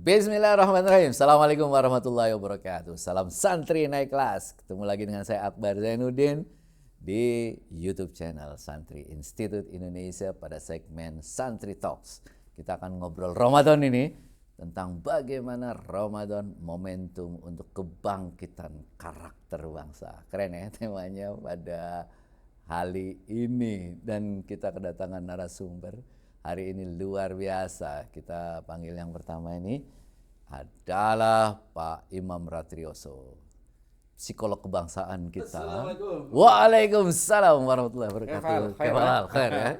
Bismillahirrahmanirrahim. Assalamualaikum warahmatullahi wabarakatuh. Salam santri naik kelas. Ketemu lagi dengan saya Akbar Zainuddin di YouTube channel Santri Institut Indonesia pada segmen Santri Talks. Kita akan ngobrol Ramadan ini tentang bagaimana Ramadan momentum untuk kebangkitan karakter bangsa. Keren ya temanya pada hari ini, dan kita kedatangan narasumber hari ini luar biasa. Kita panggil yang pertama ini adalah Pak Imam Ratrioso, psikolog kebangsaan kita. Assalamualaikum. Waalaikumsalam warahmatullahi wabarakatuh. Khair ya.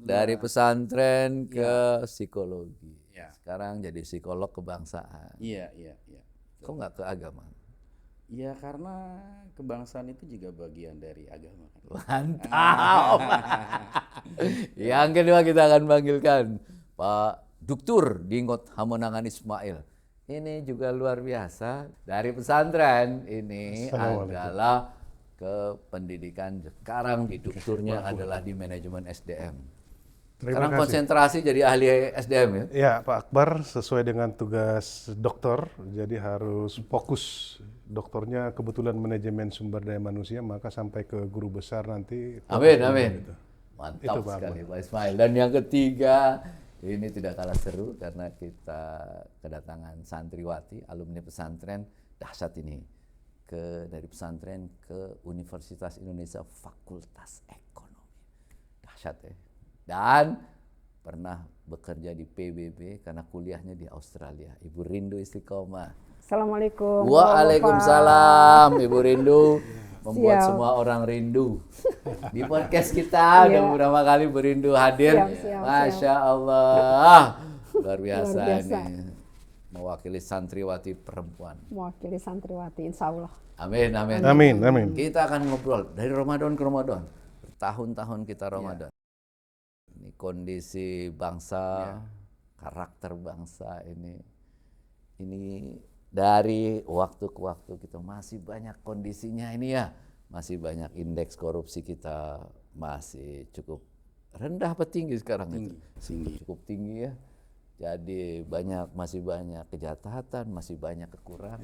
Dari pesantren ke psikologi. Sekarang jadi psikolog kebangsaan. Iya. Kok nggak ke agama? Iya, karena kebangsaan itu juga bagian dari agama. Mantap. Yang kedua kita akan panggilkan Pak Duktur Dingot Hamonangan Ismail. Ini juga luar biasa, dari pesantren ini adalah ke pendidikan. Sekarang di Dukturnya adalah di manajemen SDM. Sekarang konsentrasi jadi ahli SDM ya? Ya, Pak Akbar, sesuai dengan tugas dokter, jadi harus fokus. Dokternya kebetulan manajemen sumber daya manusia, maka sampai ke guru besar nanti. Amin. Gitu. Mantap itu, sekali Pak Ismail. Dan yang ketiga, ini tidak kalah seru karena kita kedatangan santriwati, alumni pesantren dahsyat ini. Dari pesantren ke Universitas Indonesia Fakultas Ekonomi. Dahsyat ya. Dan pernah bekerja di PBB karena kuliahnya di Australia. Ibu Rindu Istiqomah. Assalamualaikum. Waalaikumsalam, Ibu Rindu. Membuat semua orang rindu. Di podcast kita udah beberapa kali Bu Rindu hadir. Masya Allah. Luar biasa ini. Mewakili santriwati perempuan. Mewakili santriwati, insya Allah. Amin. Kita akan ngobrol dari Ramadan ke Ramadan. Bertahun-tahun kita Ramadan. Ini kondisi bangsa, karakter bangsa ini dari waktu ke waktu kita masih banyak kondisinya ini ya. Masih banyak indeks korupsi kita masih cukup rendah apa tinggi sekarang itu? Cukup tinggi ya. Jadi masih banyak kejahatan, masih banyak kekurangan,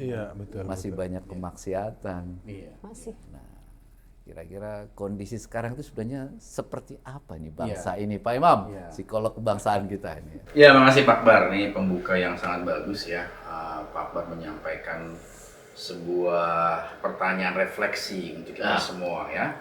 masih banyak kemaksiatan. Masih. Nah, kira-kira kondisi sekarang itu sebenarnya seperti apa nih bangsa ini, Pak Imam, psikolog kebangsaan kita ini? Ya, makasih Pak Akbar. Ini pembuka yang sangat bagus ya. Pak Akbar menyampaikan sebuah pertanyaan refleksi untuk kita semua ya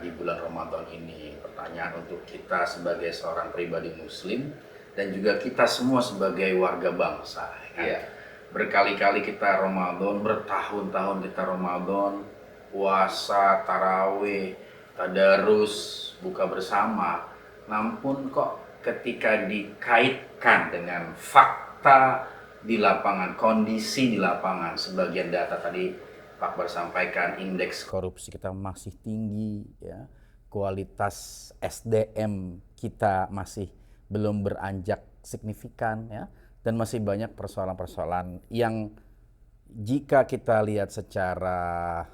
di bulan Ramadan ini. Pertanyaan untuk kita sebagai seorang pribadi Muslim dan juga kita semua sebagai warga bangsa. Ya. Berkali-kali kita Ramadan, bertahun-tahun kita Ramadan, puasa, tarawih, tadarus, buka bersama. Namun kok ketika dikaitkan dengan fakta di lapangan, kondisi di lapangan, sebagian data tadi Pak Akbar sampaikan, indeks korupsi kita masih tinggi, ya. Kualitas SDM kita masih belum beranjak signifikan, ya. Dan masih banyak persoalan-persoalan yang jika kita lihat secara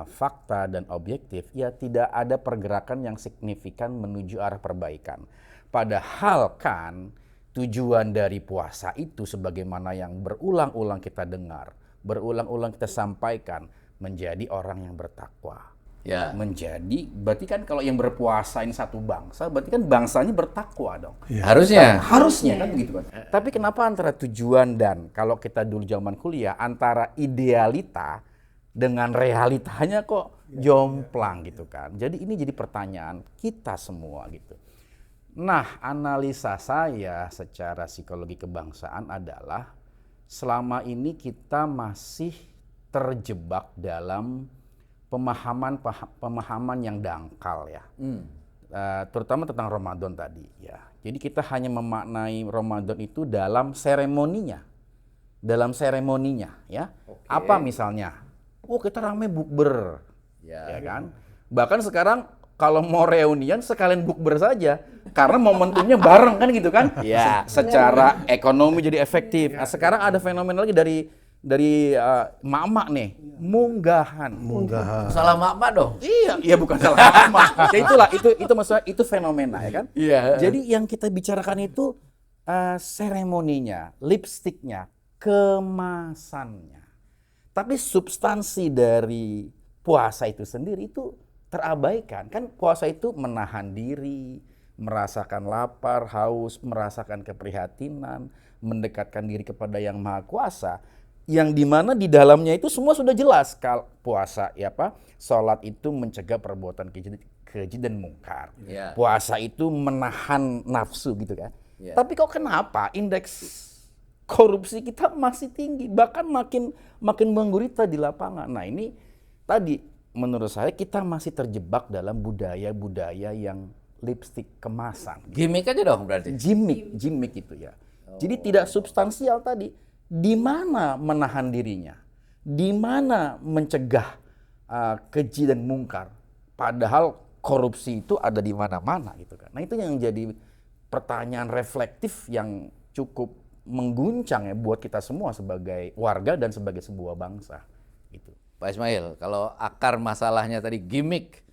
fakta dan objektif, ya tidak ada pergerakan yang signifikan menuju arah perbaikan. Padahal kan tujuan dari puasa itu sebagaimana yang berulang-ulang kita dengar, berulang-ulang kita sampaikan, menjadi orang yang bertakwa. Ya. Berarti kan kalau yang berpuasa ini satu bangsa, berarti kan bangsanya bertakwa dong. Ya. Harusnya kan begitu kan. Tapi kenapa antara tujuan dan kalau kita dulu zaman kuliah antara idealita dengan realitanya kok jomplang gitu kan. Jadi ini jadi pertanyaan kita semua gitu. Nah, analisa saya secara psikologi kebangsaan adalah selama ini kita masih terjebak dalam pemahaman yang dangkal ya. Terutama tentang Ramadan tadi ya. Jadi kita hanya memaknai Ramadan itu dalam seremoninya. Ya. Apa misalnya? Oh, kita ramai bukber. Ya kan? Bahkan sekarang kalau mau reunian sekalian bukber saja karena momentumnya bareng kan gitu kan. Secara ekonomi jadi efektif. Nah, sekarang ada fenomena lagi dari mak-mak nih, munggahan. Salah mak-mak dong. Iya bukan salah mak-mak. Ya itulah itu maksudnya itu fenomena ya kan. Iya. Jadi yang kita bicarakan itu seremoninya, lipstiknya, kemasannya. Tapi substansi dari puasa itu sendiri itu terabaikan. Kan puasa itu menahan diri, merasakan lapar, haus, merasakan keprihatinan, mendekatkan diri kepada Yang Maha Kuasa. Yang dimana di dalamnya itu semua sudah jelas. Puasa, sholat itu mencegah perbuatan keji dan mungkar. Yeah. Puasa itu menahan nafsu gitu kan. Yeah. Tapi kok kenapa indeks korupsi kita masih tinggi, bahkan makin menggurita di lapangan. Nah ini tadi menurut saya kita masih terjebak dalam budaya-budaya yang lipstik kemasan. Gimik aja dong berarti. Gimik itu ya. Jadi tidak substansial tadi. Di mana menahan dirinya? Di mana mencegah keji dan mungkar? Padahal korupsi itu ada di mana-mana gitu kan. Nah itu yang jadi pertanyaan reflektif yang cukup mengguncang ya buat kita semua sebagai warga dan sebagai sebuah bangsa. Gitu. Pak Ismail, kalau akar masalahnya tadi gimmick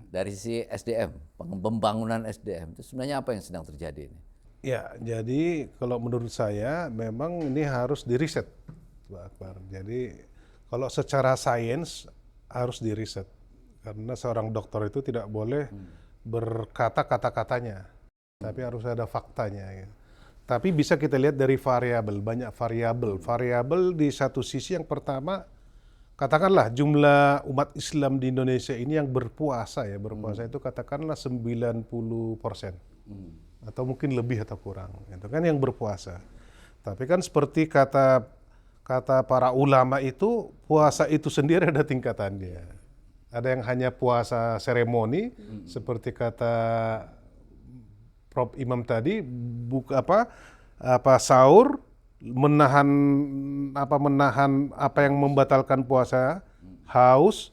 dari sisi SDM, pembangunan SDM, itu sebenarnya apa yang sedang terjadi ini? Ya, jadi kalau menurut saya memang ini harus diriset, Pak Akbar. Jadi kalau secara sains harus diriset. Karena seorang dokter itu tidak boleh berkata kata-katanya, tapi harus ada faktanya. Ya. Tapi bisa kita lihat dari variabel, banyak variabel. Variabel di satu sisi yang pertama, katakanlah jumlah umat Islam di Indonesia ini yang berpuasa ya, berpuasa itu katakanlah 90%. Atau mungkin lebih atau kurang, itu kan yang berpuasa. Tapi kan seperti kata para ulama itu, puasa itu sendiri ada tingkatannya. Ada yang hanya puasa seremoni, seperti kata Prof Imam tadi, sahur, menahan apa yang membatalkan puasa, haus,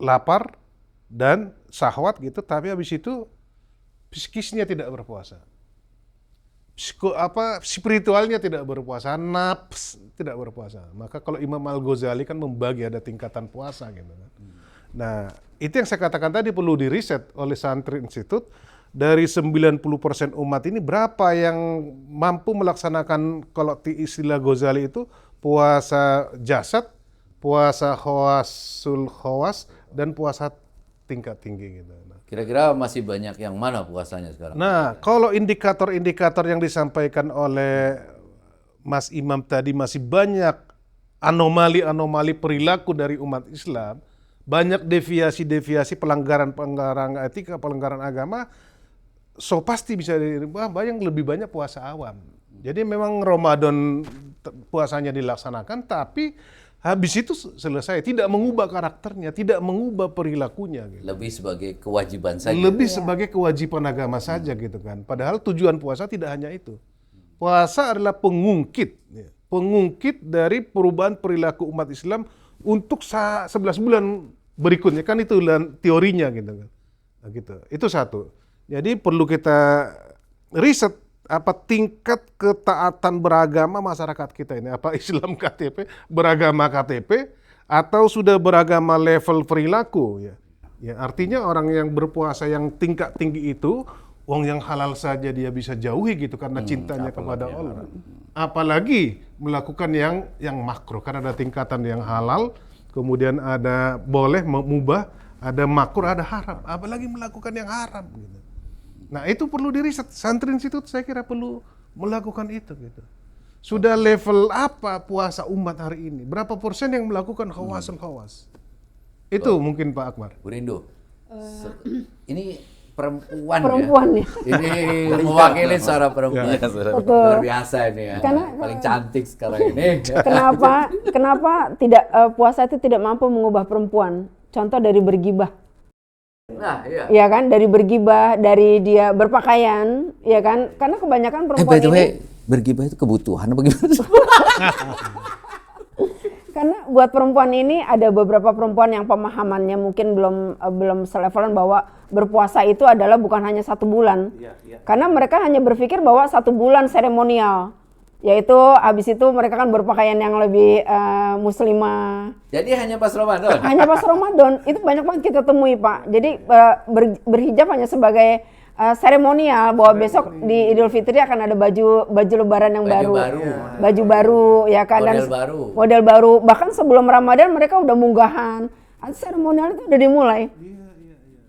lapar, dan syahwat gitu. Tapi habis itu psikisnya tidak berpuasa, spiritualnya tidak berpuasa, nafs tidak berpuasa. Maka kalau Imam Al-Ghazali kan membagi ada tingkatan puasa gitu kan. Nah itu yang saya katakan tadi perlu diriset oleh Santri Institut. Dari 90% umat ini berapa yang mampu melaksanakan kalau istilah Ghazali itu puasa jasad, puasa khawasul khawas, dan puasa tingkat tinggi gitu. Kira-kira masih banyak yang mana puasanya sekarang? Nah, kalau indikator-indikator yang disampaikan oleh Mas Imam tadi masih banyak anomali-anomali perilaku dari umat Islam, banyak deviasi-deviasi, pelanggaran etika, pelanggaran agama, so pasti bisa lebih banyak puasa awam. Jadi memang Ramadan puasanya dilaksanakan, tapi habis itu selesai, tidak mengubah karakternya, tidak mengubah perilakunya. Gitu. Lebih sebagai kewajiban saja. Lebih sebagai kewajiban agama saja gitu kan. Padahal tujuan puasa tidak hanya itu. Puasa adalah pengungkit dari perubahan perilaku umat Islam untuk 11 bulan berikutnya. Kan itu teorinya gitu kan. Nah, gitu. Itu satu. Jadi perlu kita riset apa tingkat ketaatan beragama masyarakat kita ini, apa Islam KTP, beragama KTP, atau sudah beragama level perilaku ya. Ya artinya orang yang berpuasa yang tingkat tinggi itu, wong yang halal saja dia bisa jauhi gitu karena cintanya kepada Allah. Apalagi melakukan yang makruh, kan ada tingkatan yang halal, kemudian ada boleh mubah, ada makruh, ada haram, apalagi melakukan yang haram gitu. Nah itu perlu diriset. Santri Institut saya kira perlu melakukan itu gitu. Sudah level apa puasa umat hari ini? Berapa persen yang melakukan khawasul khawas? Itu mungkin Pak Akbar. Bu Rindu, ini perempuan Perempuan ya. Ini mewakili seorang perempuan. Betul. Luar biasa ini ya. Karena- Paling cantik sekarang ini. Kenapa tidak puasa itu tidak mampu mengubah perempuan? Contoh dari bergibah. Nah, iya. Ya kan, dari bergibah, dari dia berpakaian, ya kan? Karena kebanyakan perempuan By the way, ini, bergibah itu kebutuhan apa gimana? karena buat perempuan ini ada beberapa perempuan yang pemahamannya mungkin belum selevelan bahwa berpuasa itu adalah bukan hanya 1 bulan. Karena mereka hanya berpikir bahwa 1 bulan seremonial, yaitu habis itu mereka kan berpakaian yang lebih muslimah. Jadi hanya pas Ramadan. Hanya pas Ramadan, itu banyak banget kita temui Pak. Jadi berhijab hanya sebagai seremonial bahwa besok di Idul Fitri akan ada baju Lebaran yang Baju baru, baru. baju baru, ya kan, Model baru. model baru. Bahkan sebelum Ramadan mereka udah munggahan, seremonial itu udah dimulai.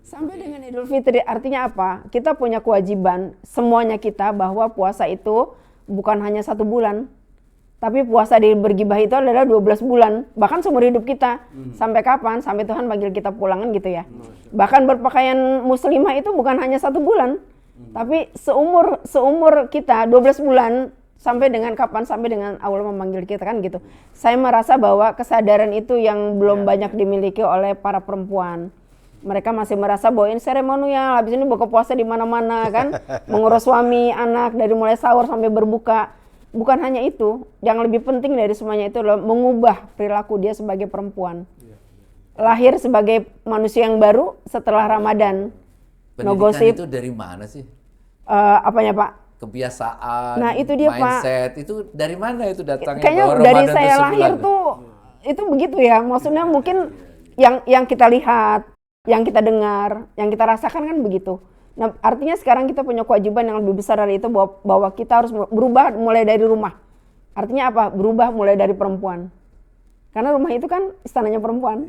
Sampai dengan Idul Fitri, artinya apa? Kita punya kewajiban, semuanya kita, bahwa puasa itu bukan hanya 1 bulan. Tapi puasa di bergibah itu adalah 12 bulan. Bahkan seumur hidup kita. Sampai kapan? Sampai Tuhan panggil kita pulangan gitu ya. Bahkan berpakaian muslimah itu bukan hanya 1 bulan. Tapi seumur kita 12 bulan. Sampai dengan kapan? Sampai dengan Allah memanggil kita kan gitu. Saya merasa bahwa kesadaran itu yang belum banyak dimiliki oleh para perempuan. Mereka masih merasa bahwa ini seremonial, habis ini buka puasa di mana-mana kan, mengurus suami, anak dari mulai sahur sampai berbuka. Bukan hanya itu, yang lebih penting dari semuanya itu adalah mengubah perilaku dia sebagai perempuan. Lahir sebagai manusia yang baru setelah Ramadan. No Pendidikan gosip. itu dari mana sih? Apanya Pak? Kebiasaan, Nah, itu dia, Pak. mindset, itu dari mana itu datangnya? Kayaknya bahwa dari Ramadan saya itu lahir sebulan? tuh itu begitu ya. Maksudnya mungkin yang kita lihat, yang kita dengar, yang kita rasakan kan begitu. Nah, artinya sekarang kita punya kewajiban yang lebih besar dari itu bahwa kita harus berubah mulai dari rumah. Artinya apa? Berubah mulai dari perempuan. Karena rumah itu kan istananya perempuan.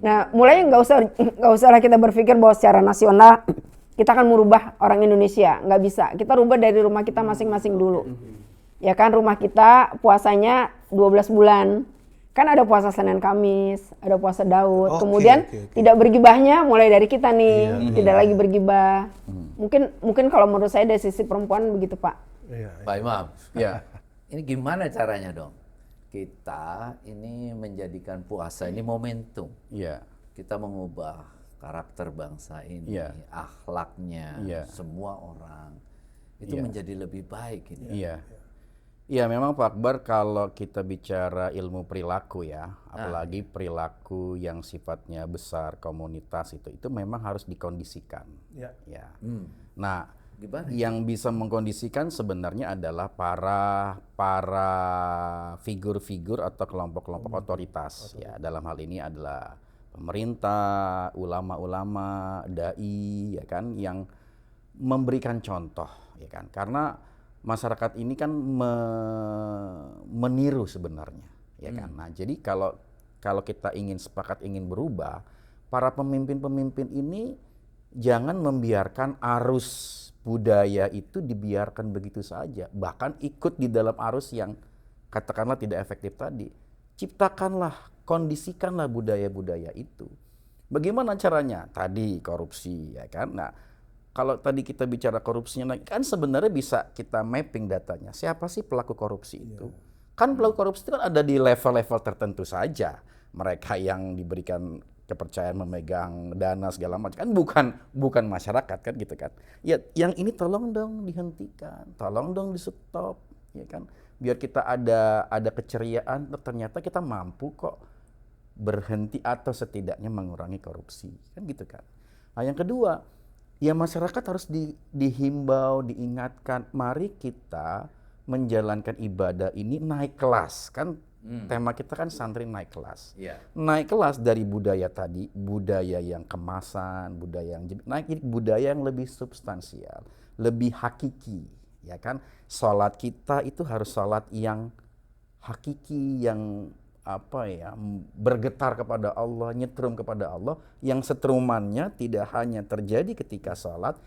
Nah, mulai nggak usah kita berpikir bahwa secara nasional kita akan merubah orang Indonesia. Nggak bisa. Kita rubah dari rumah kita masing-masing dulu. Ya kan, rumah kita puasanya 12 bulan. Kan ada puasa Senin Kamis, ada puasa Daud. Oke, Kemudian oke. tidak bergibahnya mulai dari kita nih, tidak lagi bergibah. Mungkin kalau menurut saya dari sisi perempuan begitu Pak. Iya. Pak Imam, Ya. ini gimana caranya dong? Kita ini menjadikan puasa ini momentum. Iya. Kita mengubah karakter bangsa ini, Iya. akhlaknya, Iya. semua orang. Itu Iya. menjadi lebih baik ini. Iya. Iya, memang Pak Akbar, kalau kita bicara ilmu perilaku ya, apalagi perilaku yang sifatnya besar, komunitas itu memang harus dikondisikan. Ya. Ya. Hmm. Nah, Gimana? yang bisa mengkondisikan sebenarnya adalah para figur-figur atau kelompok-kelompok otoritas. Ya, dalam hal ini adalah pemerintah, ulama-ulama, dai, ya kan, yang memberikan contoh, ya kan, karena masyarakat ini kan meniru sebenarnya, ya kan. Nah, jadi kalau kita ingin sepakat ingin berubah, para pemimpin-pemimpin ini jangan membiarkan arus budaya itu dibiarkan begitu saja, bahkan ikut di dalam arus yang katakanlah tidak efektif tadi. Ciptakanlah, kondisikanlah budaya-budaya itu. Bagaimana caranya? Tadi korupsi, ya kan. Nah, kalau tadi kita bicara korupsinya, kan sebenarnya bisa kita mapping datanya. Siapa sih pelaku korupsi itu? Kan pelaku korupsi itu kan ada di level-level tertentu saja. Mereka yang diberikan kepercayaan memegang dana segala macam, kan bukan masyarakat kan gitu kan. Ya, yang ini tolong dong dihentikan, tolong dong di stop, ya kan. Biar kita ada keceriaan, ternyata kita mampu kok berhenti atau setidaknya mengurangi korupsi, kan gitu kan. Nah, yang kedua, ya masyarakat harus dihimbau, diingatkan, mari kita menjalankan ibadah ini naik kelas. Kan tema kita kan santri naik kelas. Iya. Naik kelas dari budaya tadi, budaya yang kemasan, budaya yang naik jadi budaya yang lebih substansial, lebih hakiki, ya kan? Salat kita itu harus salat yang hakiki, yang bergetar kepada Allah, nyetrum kepada Allah, yang setrumannya tidak hanya terjadi ketika sholat,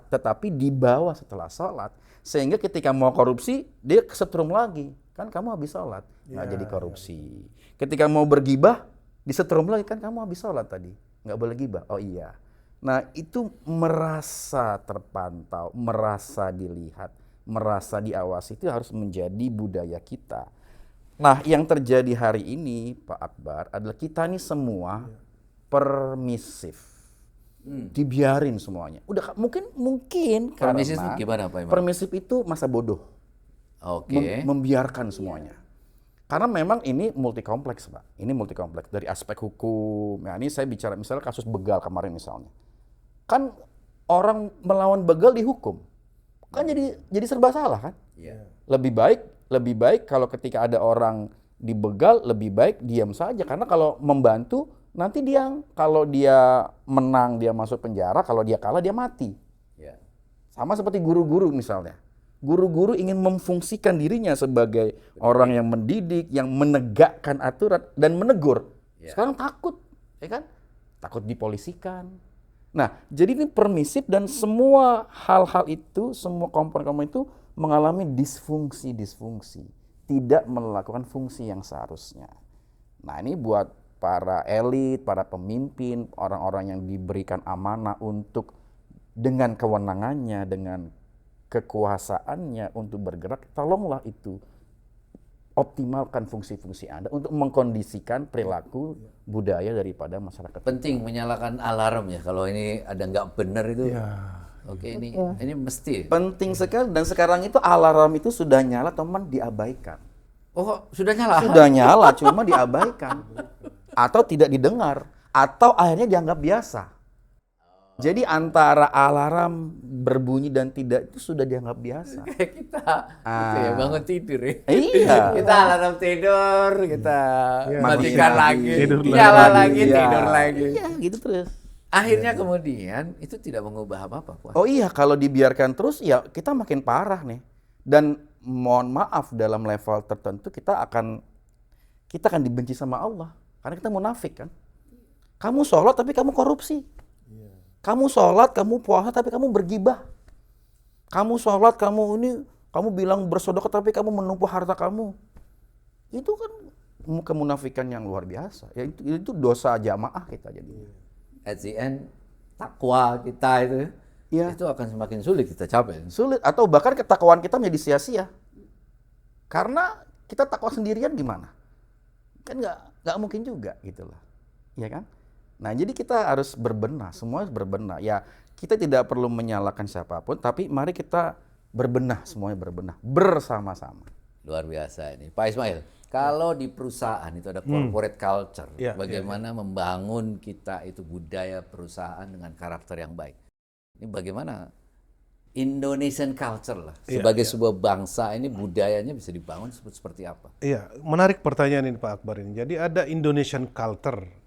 tetapi dibawa setelah sholat, sehingga ketika mau korupsi dia kesetrum lagi, kan kamu habis sholat, nggak jadi korupsi. Ketika mau bergibah disetrum lagi, kan kamu habis sholat tadi, nggak boleh gibah. Oh iya. Nah, itu merasa terpantau, merasa dilihat, merasa diawasi, itu harus menjadi budaya kita. Nah, yang terjadi hari ini, Pak Akbar, adalah kita ini semua permisif, dibiarin semuanya. Udah mungkin Permisif karena itu gimana, Pak Imam? permisif itu masa bodoh, Oke. membiarkan semuanya. Karena memang ini multi kompleks, Pak. Ini multi kompleks dari aspek hukum. Ya, ini saya bicara misalnya kasus begal kemarin misalnya. Kan orang melawan begal dihukum, kan jadi serba salah kan? Iya. Lebih baik kalau ketika ada orang dibegal, lebih baik diam saja. Karena kalau membantu, nanti kalau dia menang dia masuk penjara, kalau dia kalah dia mati. Sama seperti guru-guru misalnya. Guru-guru ingin memfungsikan dirinya sebagai orang yang mendidik, yang menegakkan aturan dan menegur. Sekarang takut, ya kan? Takut dipolisikan. Nah, jadi ini permisif dan semua hal-hal itu, semua komponen-komponen itu mengalami disfungsi, tidak melakukan fungsi yang seharusnya. Nah, ini buat para elit, para pemimpin, orang-orang yang diberikan amanah untuk dengan kewenangannya, dengan kekuasaannya untuk bergerak, tolonglah itu optimalkan fungsi-fungsi Anda untuk mengkondisikan perilaku budaya daripada masyarakat. Penting menyalakan alarm ya kalau ini ada nggak benar itu. Oke, ini mesti. Penting sekali, dan sekarang itu alarm itu sudah nyala teman, diabaikan. Oh, sudah nyala. Sudah nyala cuma diabaikan atau tidak didengar atau akhirnya dianggap biasa. Jadi antara alarm berbunyi dan tidak itu sudah dianggap biasa. Kayak kita gitu ya, bangun tidur ya. Iya. Kita alarm tidur, kita matikan Matikan. lagi, Tidur nyala lagi. lagi, Iya. tidur lagi. Iya, gitu terus. Akhirnya kemudian itu tidak mengubah apa-apa, puasa. Oh iya, kalau dibiarkan terus ya kita makin parah nih. Dan mohon maaf, dalam level tertentu kita akan dibenci sama Allah karena kita munafik kan. Kamu sholat tapi kamu korupsi. Kamu sholat, kamu puasa tapi kamu bergibah. Kamu sholat, kamu bilang bersedekah tapi kamu menumpuk harta kamu. Itu kan kemunafikan yang luar biasa. Ya itu dosa jamaah kita jadinya. At the end, takwa kita itu akan semakin sulit kita capai. Sulit, atau bahkan ketakwaan kita menjadi sia-sia. Karena kita takwa sendirian gimana? Kan nggak mungkin juga gitu loh. Iya kan? Nah, jadi kita harus berbenah, semua harus berbenah. Ya, kita tidak perlu menyalahkan siapapun, tapi mari kita berbenah, semuanya berbenah bersama-sama. Luar biasa ini. Pak Ismail, kalau di perusahaan itu ada corporate culture, bagaimana membangun kita itu budaya perusahaan dengan karakter yang baik. Ini bagaimana Indonesian culture lah, sebagai sebuah bangsa ini budayanya bisa dibangun seperti apa? Iya, menarik pertanyaan ini Pak Akbar ini. Jadi ada Indonesian culture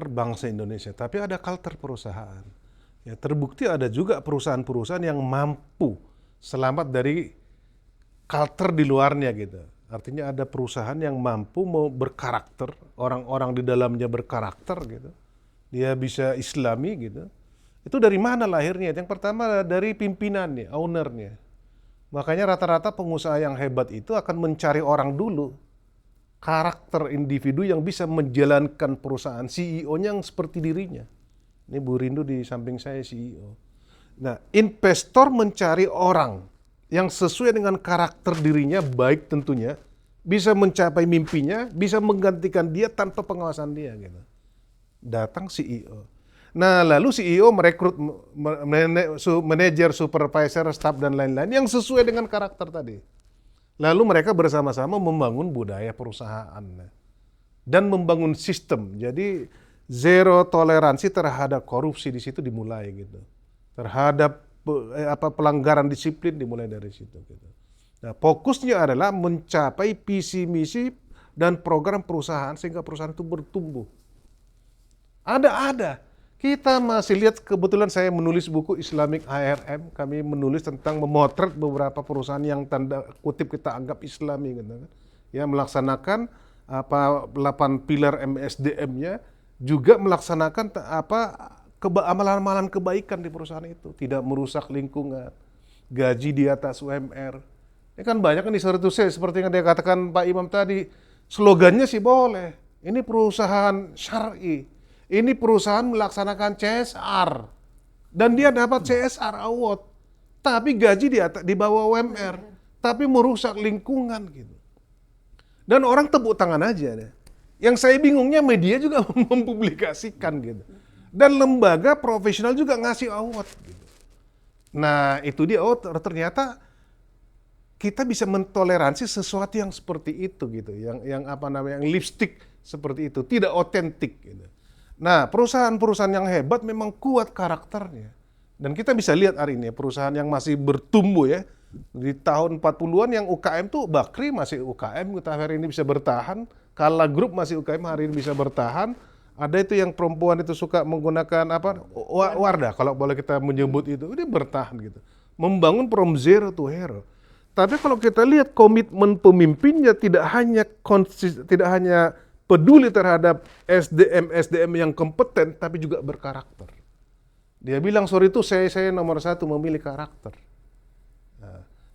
bangsa Indonesia, tapi ada culture perusahaan. Ya, terbukti ada juga perusahaan-perusahaan yang mampu selamat dari culture di luarnya gitu. Artinya ada perusahaan yang mampu mau berkarakter, orang-orang di dalamnya berkarakter gitu. Dia bisa Islami gitu. Itu dari mana lahirnya? Yang pertama dari pimpinannya, ownernya. Makanya rata-rata pengusaha yang hebat itu akan mencari orang dulu. Karakter individu yang bisa menjalankan perusahaan, CEO-nya yang seperti dirinya. Ini Bu Rindu di samping saya CEO. Nah, investor mencari orang yang sesuai dengan karakter dirinya, baik tentunya, bisa mencapai mimpinya, bisa menggantikan dia tanpa pengawasan dia. Gitu. Datang CEO. Nah, lalu CEO merekrut manajer, supervisor, staff, dan lain-lain yang sesuai dengan karakter tadi. Lalu mereka bersama-sama membangun budaya perusahaan dan membangun sistem. Jadi zero toleransi terhadap korupsi di situ dimulai gitu. Terhadap pelanggaran disiplin dimulai dari situ gitu. Nah, fokusnya adalah mencapai visi misi dan program perusahaan sehingga perusahaan itu bertumbuh. Ada. Kita masih lihat, kebetulan saya menulis buku Islamic HRM, kami menulis tentang memotret beberapa perusahaan yang tanda kutip kita anggap Islami gitu kan. Ya, melaksanakan 8 pilar MSDM-nya, juga melaksanakan amalan-amalan kebaikan di perusahaan itu, tidak merusak lingkungan, gaji di atas UMR. Ini kan banyak kan di seperti yang dia katakan Pak Imam tadi, slogannya sih boleh. Ini perusahaan syar'i. Ini perusahaan melaksanakan CSR dan dia dapat CSR award, tapi gaji di bawah UMR, tapi merusak lingkungan gitu. Dan orang tepuk tangan aja deh. Yang saya bingungnya media juga mempublikasikan gitu. Dan lembaga profesional juga ngasih award gitu. Nah, itu dia, ternyata kita bisa mentoleransi sesuatu yang seperti itu gitu, yang lipstick seperti itu, tidak otentik gitu. Nah, perusahaan-perusahaan yang hebat memang kuat karakternya. Dan kita bisa lihat hari ini perusahaan yang masih bertumbuh ya. Di tahun 40-an yang UKM tuh Bakri masih UKM, kita hari ini bisa bertahan. Kala Group masih UKM, hari ini bisa bertahan. Ada itu yang perempuan itu suka menggunakan Wardah, kalau boleh kita menyebut itu, ini bertahan gitu. membangun from zero to hero. Tapi kalau kita lihat komitmen pemimpinnya tidak hanya peduli terhadap SDM yang kompeten, tapi juga berkarakter. Dia bilang sorry itu saya nomor satu memilih karakter.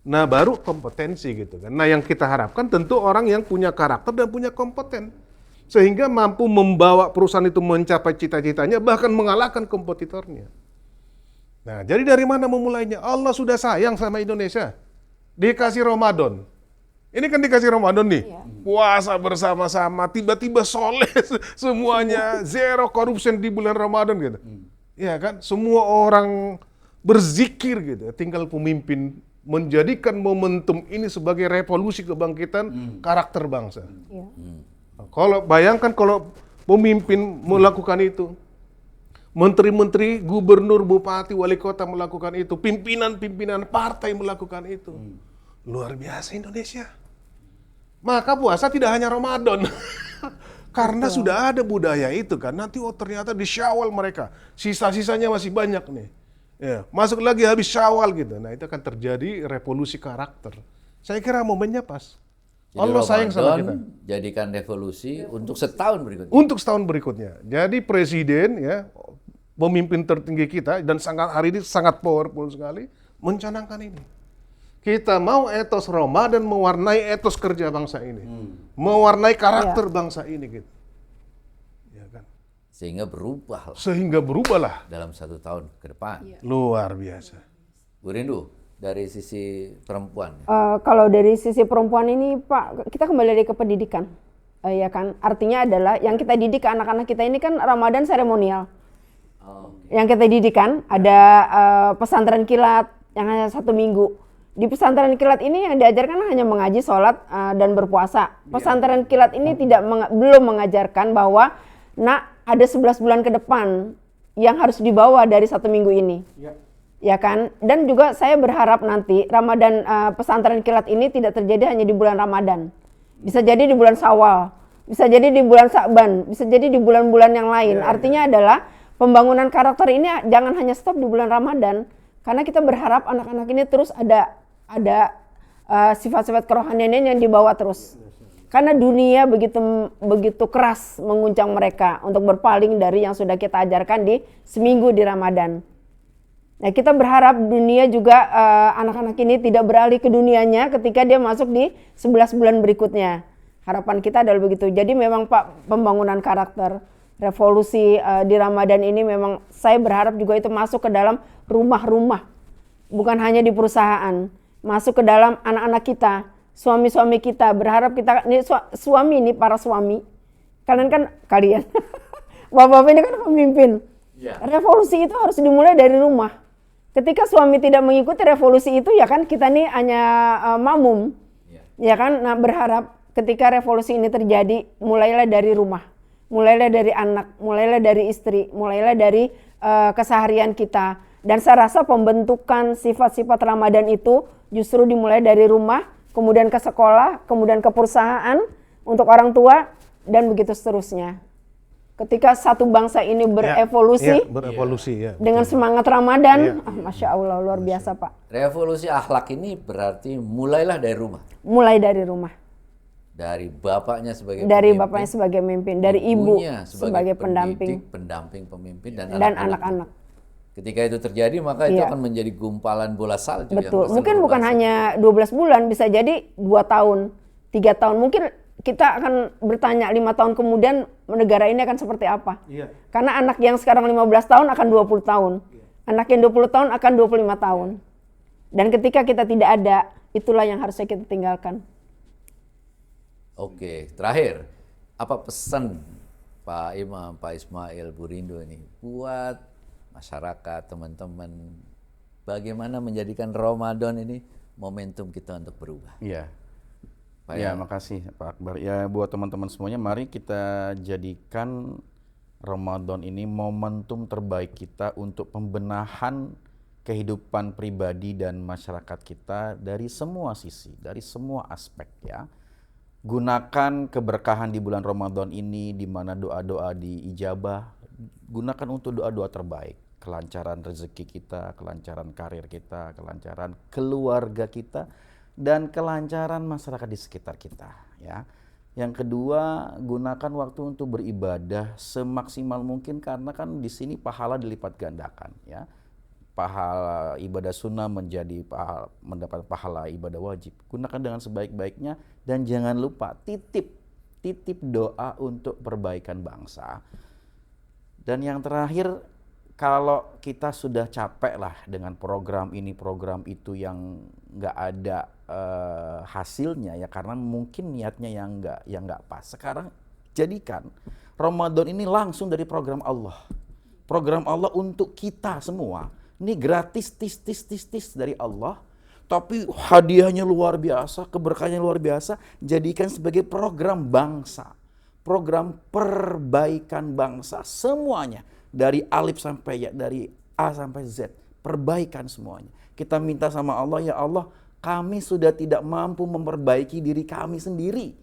Nah baru kompetensi gitu kan. Nah yang kita harapkan tentu orang yang punya karakter dan punya kompeten. Sehingga mampu membawa perusahaan itu mencapai cita-citanya bahkan mengalahkan kompetitornya. Nah jadi dari mana memulainya? Allah sudah sayang sama Indonesia. Dikasih Ramadan. Ini kan dikasih Ramadan nih. Puasa bersama-sama, tiba-tiba soleh semuanya. Zero corruption di bulan Ramadan gitu. Ya kan, semua orang berzikir gitu. Tinggal pemimpin menjadikan momentum ini sebagai revolusi kebangkitan karakter bangsa. Kalau bayangkan kalau pemimpin melakukan itu, menteri-menteri, gubernur, bupati, wali kota melakukan itu, pimpinan-pimpinan partai melakukan itu, luar biasa Indonesia. Maka puasa tidak hanya Ramadan, karena sudah ada budaya itu kan. Nanti ternyata di Syawal mereka, sisa-sisanya masih banyak nih. Ya, masuk lagi habis Syawal gitu. Nah itu akan terjadi revolusi karakter. Saya kira momennya pas. Jadi Allah sayang sama kita. Ramadan jadikan revolusi untuk setahun berikutnya. Untuk setahun berikutnya. Jadi presiden ya, pemimpin tertinggi kita dan hari ini sangat powerful sekali mencanangkan ini. Kita mau etos Ramadan mewarnai etos kerja bangsa ini. Mewarnai karakter bangsa ini gitu. Ya kan? Sehingga berubahlah dalam 1 tahun ke depan. Luar biasa. Bu Rindu, dari sisi perempuan. Kalau dari sisi perempuan ini Pak, kita kembali lagi ke pendidikan. Ya kan, artinya adalah yang kita didik ke anak-anak kita ini kan Ramadan seremonial. Yang kita didikan ada pesantren kilat yang hanya 1 minggu. Di pesantren kilat ini yang diajarkan hanya mengaji, sholat, dan berpuasa. Pesantren kilat ini belum mengajarkan bahwa ada 11 bulan ke depan yang harus dibawa dari 1 minggu ini. Ya kan? Dan juga saya berharap nanti Ramadan pesantren kilat ini tidak terjadi hanya di bulan Ramadan. Bisa jadi di bulan Syawal, bisa jadi di bulan Sa'ban, bisa jadi di bulan-bulan yang lain. Artinya adalah pembangunan karakter ini jangan hanya stop di bulan Ramadan, karena kita berharap anak-anak ini terus ada sifat-sifat kerohanian yang dibawa terus. Karena dunia begitu keras menguncang mereka untuk berpaling dari yang sudah kita ajarkan di seminggu di Ramadan. Nah, kita berharap dunia juga anak-anak ini tidak beralih ke dunianya ketika dia masuk di 11 bulan berikutnya. Harapan kita adalah begitu. Jadi memang Pak, pembangunan karakter, revolusi di Ramadan ini memang saya berharap juga itu masuk ke dalam rumah-rumah. Bukan hanya di perusahaan, masuk ke dalam anak-anak kita. Suami-suami kita, berharap kita, ini suami ini, para suami, kalian bapak-bapak ini kan pemimpin. Revolusi itu harus dimulai dari rumah. Ketika suami tidak mengikuti revolusi itu, ya kan kita nih hanya makmum. Ya kan, nah berharap ketika revolusi ini terjadi, mulailah dari rumah. Mulailah dari anak, mulailah dari istri, mulailah dari keseharian kita. Dan saya rasa pembentukan sifat-sifat Ramadan itu justru dimulai dari rumah, kemudian ke sekolah, kemudian ke perusahaan, untuk orang tua, dan begitu seterusnya. Ketika satu bangsa ini berevolusi, dengan semangat Ramadan, Masya Allah, luar biasa Pak. Revolusi akhlak ini berarti mulailah dari rumah. Mulai dari rumah. Dari bapaknya sebagai pemimpin, dari ibu sebagai pendamping pemimpin, dan anak-anak. Ketika itu terjadi, maka itu akan menjadi gumpalan bola salju. Betul. Mungkin bukan hanya 12 bulan, bisa jadi 2 tahun, 3 tahun. Mungkin kita akan bertanya 5 tahun kemudian negara ini akan seperti apa. Karena anak yang sekarang 15 tahun akan 20 tahun. Anak yang 20 tahun akan 25 tahun. Dan ketika kita tidak ada, itulah yang harusnya kita tinggalkan. Oke, terakhir, apa pesan Pak Imam, Pak Ismail, Bu Rindu ini buat masyarakat, teman-teman, bagaimana menjadikan Ramadan ini momentum kita untuk berubah? Ya, makasih Pak Akbar. Ya, buat teman-teman semuanya, mari kita jadikan Ramadan ini momentum terbaik kita untuk pembenahan kehidupan pribadi dan masyarakat kita dari semua sisi, dari semua aspek ya. Gunakan keberkahan di bulan Ramadan ini, di mana doa-doa diijabah, gunakan untuk doa-doa terbaik. kelancaran rezeki kita, kelancaran karir kita, kelancaran keluarga kita, dan kelancaran masyarakat di sekitar kita, ya. Yang kedua, gunakan waktu untuk beribadah semaksimal mungkin, karena kan di sini pahala dilipat gandakan, ya. Pahala ibadah sunnah mendapat pahala ibadah wajib. Gunakan dengan sebaik-baiknya, dan jangan lupa titip doa untuk perbaikan bangsa. Dan yang terakhir, kalau kita sudah capek lah dengan program ini program itu yang nggak ada hasilnya, ya karena mungkin niatnya yang nggak pas. Sekarang jadikan Ramadan ini langsung dari program Allah untuk kita semua. Ini gratis tis dari Allah, tapi hadiahnya luar biasa, keberkahannya luar biasa. Jadikan sebagai program bangsa, program perbaikan bangsa semuanya, dari alif sampai ya, dari A sampai Z, perbaikan semuanya. Kita minta sama Allah, ya Allah, kami sudah tidak mampu memperbaiki diri kami sendiri,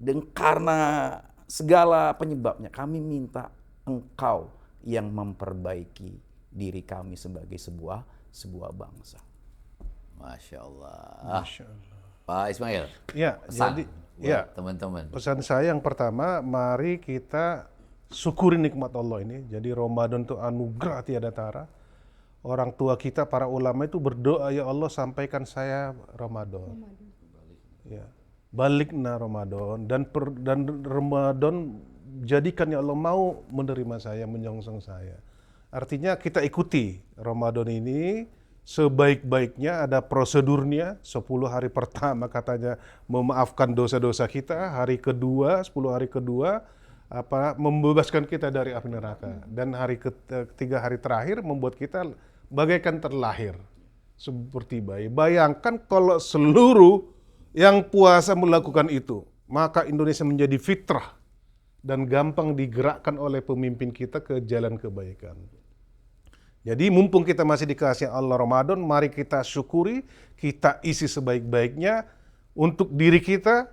dan karena segala penyebabnya kami minta Engkau yang memperbaiki diri kami sebagai sebuah bangsa. Masya Allah. Masya Allah. Pak Ismail, Ya, pesan jadi buat teman-teman. pesan saya yang pertama, mari kita syukuri nikmat Allah ini. Jadi Ramadan itu anugerah tiada tara. Orang tua kita, para ulama itu berdoa, ya Allah sampaikan saya Ramadan. Ya, balikna Ramadan, dan Ramadan jadikan ya Allah mau menerima saya, menyongsong saya. Artinya kita ikuti Ramadan ini sebaik-baiknya, ada prosedurnya. 10 hari pertama katanya memaafkan dosa-dosa kita, hari kedua, 10 hari kedua membebaskan kita dari api neraka, dan hari ketiga, hari terakhir membuat kita bagaikan terlahir seperti bayi. Bayangkan kalau seluruh yang puasa melakukan itu, maka Indonesia menjadi fitrah dan gampang digerakkan oleh pemimpin kita ke jalan kebaikan. Jadi mumpung kita masih dikasih Allah Ramadan, mari kita syukuri, kita isi sebaik-baiknya untuk diri kita,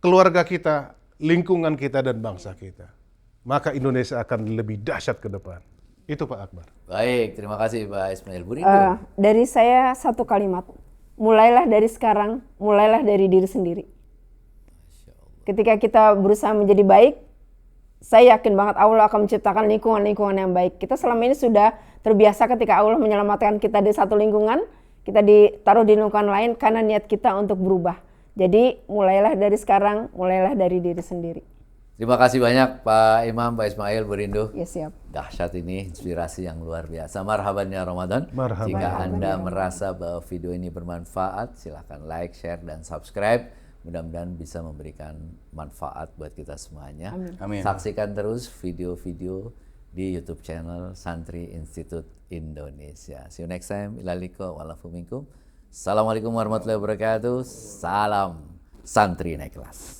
keluarga kita, lingkungan kita, dan bangsa kita. Maka Indonesia akan lebih dahsyat ke depan. Itu Pak Akbar. Baik, terima kasih Pak Ismail. Bu Rindu. Dari saya satu kalimat, mulailah dari sekarang, mulailah dari diri sendiri. Ketika kita berusaha menjadi baik, saya yakin banget Allah akan menciptakan lingkungan-lingkungan yang baik. Kita selama ini sudah terbiasa ketika Allah menyelamatkan kita di satu lingkungan, kita ditaruh di lingkungan lain karena niat kita untuk berubah. Jadi mulailah dari sekarang, mulailah dari diri sendiri. Terima kasih banyak Pak Imam, Pak Ismail, Bu Rindu. Ya siap. Dahsyat ini, inspirasi yang luar biasa. Marhaban ya Ramadan. Marhaban. Jika Anda merasa bahwa video ini bermanfaat, silahkan like, share, dan subscribe. Mudah-mudahan bisa memberikan manfaat buat kita semuanya. Amin. Saksikan terus video-video di YouTube channel Santri Institut Indonesia. See you next time. Ilaliko walafu minkum. Assalamualaikum warahmatullahi wabarakatuh. Salam Santri naik kelas.